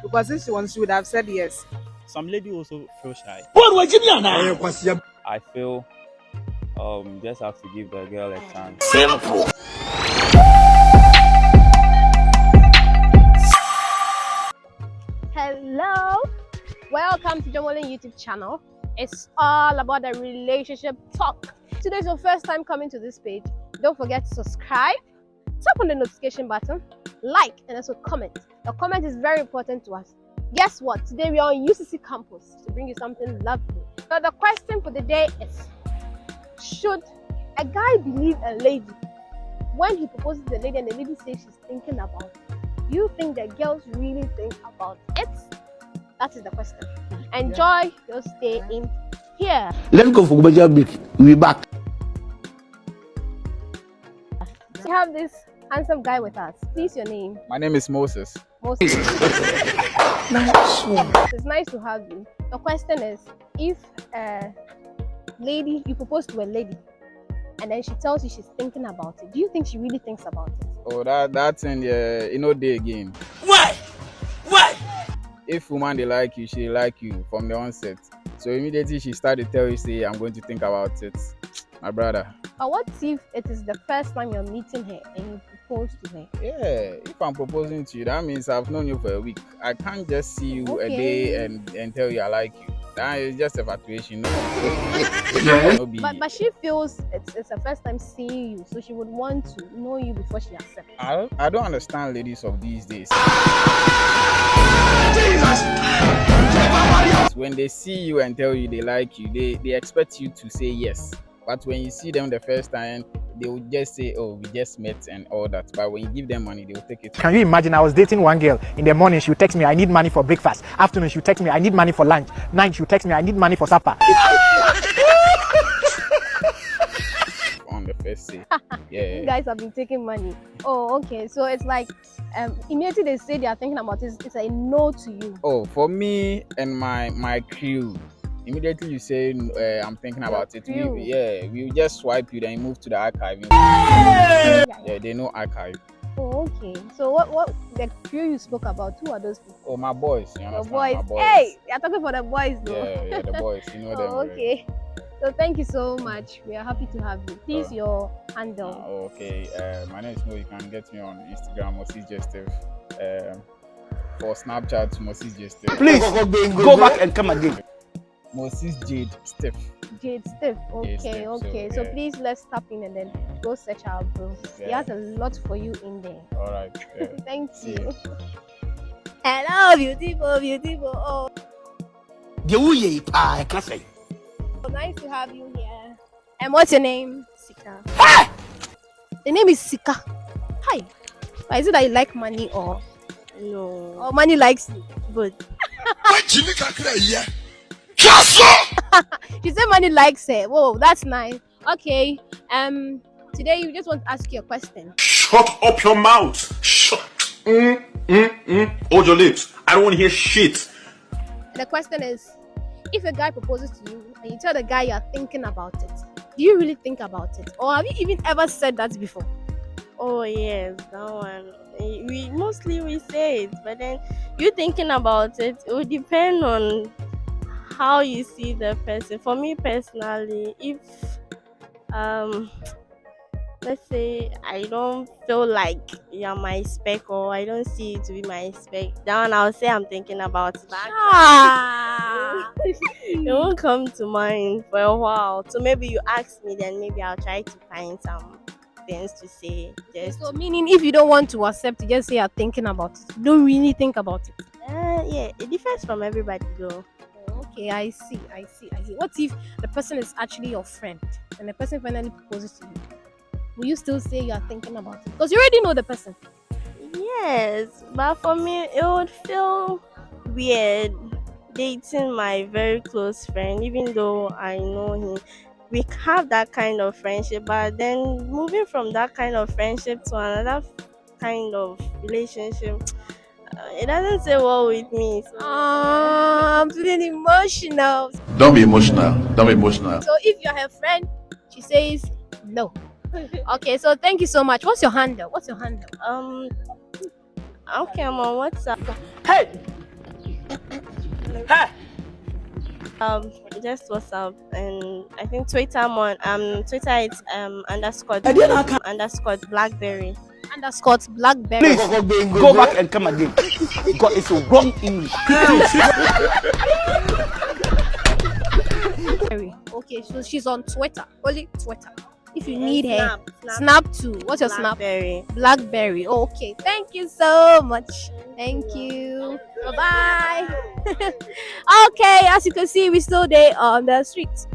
Because if she wants, she would have said yes. Some lady also feel shy. I feel just have to give the girl a chance. Simple. Hello, welcome to Jomolin YouTube channel. It's all about the relationship talk. Today's your first time coming to this page. Don't forget to subscribe, tap on the notification button, like, and also comment. The comment is very important to us. Guess what? Today we are on UCC campus to bring you something lovely. So the question for the day is, should a guy believe a lady when he proposes to the lady and the lady says she's thinking about it? Do you think that girls really think about it? That is the question. Enjoy your stay in here. Let's go for Gubaja break. We'll be back. We have this handsome guy with us. Please, your name. My name is Moses. Moses. It's nice to have you. The question is, if a lady, you propose to a lady, and then she tells you she's thinking about it, do you think she really thinks about it? Oh, that's in the day again. Why? If woman they like you, she like you from the onset. So immediately she started to tell you, say, I'm going to think about it, my brother. But what if it is the first time you're meeting her and you propose to her? Yeah, if I'm proposing to you, that means I've known you for a week. I can't just see you a day and tell you I like you. That is just a fatuation. No. But she feels it's her first time seeing you, so she would want to know you before she accepts. I don't understand ladies of these days. When they see you and tell you they like you, they expect you to say yes. But when you see them the first time, they will just say, oh, we just met and all that. But when you give them money, they will take it. Can you imagine? I was dating one girl. In the morning, she would text me, I need money for breakfast. Afternoon, she would text me, I need money for lunch. Night, she would text me, I need money for supper. On the first day. Yeah. You guys have been taking money. Oh, okay. So it's like immediately they say they are thinking about it, it's a no to you. Oh, for me and my crew, immediately you say I'm thinking about it. We just swipe you, then you move to the archive. Yeah, they know archive. Oh, okay. So what the crew you spoke about? Who are those people? Oh, my boys. You understand? The boys. My boys. Hey, you're talking for the boys, though. Yeah, the boys. You know them. Oh, okay. So thank you so much. We are happy to have you. Please, your handle. Okay. My name is Mo. You can get me on Instagram, Moses Jestef. For Snapchat, Moses Jestef. Please go back and come again. Moses Jade Steph. Jade Steph. Okay, Steph, okay. So please let's tap in and then go search our bro. Yeah. He has a lot for you in there. All right. Yeah. Thank See you. you. Hello, beautiful, beautiful. Oh, nice to have you here. And what's your name? Sika. The name is Sika. Hi. Why is it that you like money or no? Or money likes you? Good. She said money likes her. Whoa, that's nice. Okay. Today you just want to ask you a question. Shut up your mouth. Shut. Hold your lips. I don't want to hear shit. The question is, if a guy proposes to you and you tell the guy you're thinking about it, do you really think about it? Or have you even ever said that before? Oh yes, that one. We mostly say it, but then you thinking about it, it will depend on how you see the person. For me personally, if let's say I don't feel like you're my spec or I don't see you to be my spec, then I'll say I'm thinking about it. It won't come to mind for a while. So maybe you ask me, then maybe I'll try to find some things to say. So meaning if you don't want to accept, you just say you're thinking about it. You don't really think about it. Yeah, it differs from everybody though. Okay, I see. What if the person is actually your friend and the person finally proposes to you? Will you still say you are thinking about it? Because you already know the person. Yes, but for me, it would feel weird dating my very close friend, even though I know him. We have that kind of friendship, but then moving from that kind of friendship to another kind of relationship, it doesn't say well with me. So. I'm feeling emotional. Don't be emotional. So if you're her friend, she says no. Okay, so thank you so much. What's your handle? Okay, I'm on WhatsApp. Hey, Just WhatsApp, and I think Twitter more. Twitter it's underscore Blackberry. Underscore Blackberry. Please go back and come again. Because it's a wrong English. Okay, so she's on Twitter. Only Twitter. If you need her, Snap too. What's your Snap? Blackberry. Okay, thank you so much. Thank you. Bye bye. Okay, as you can see, we still there on the streets.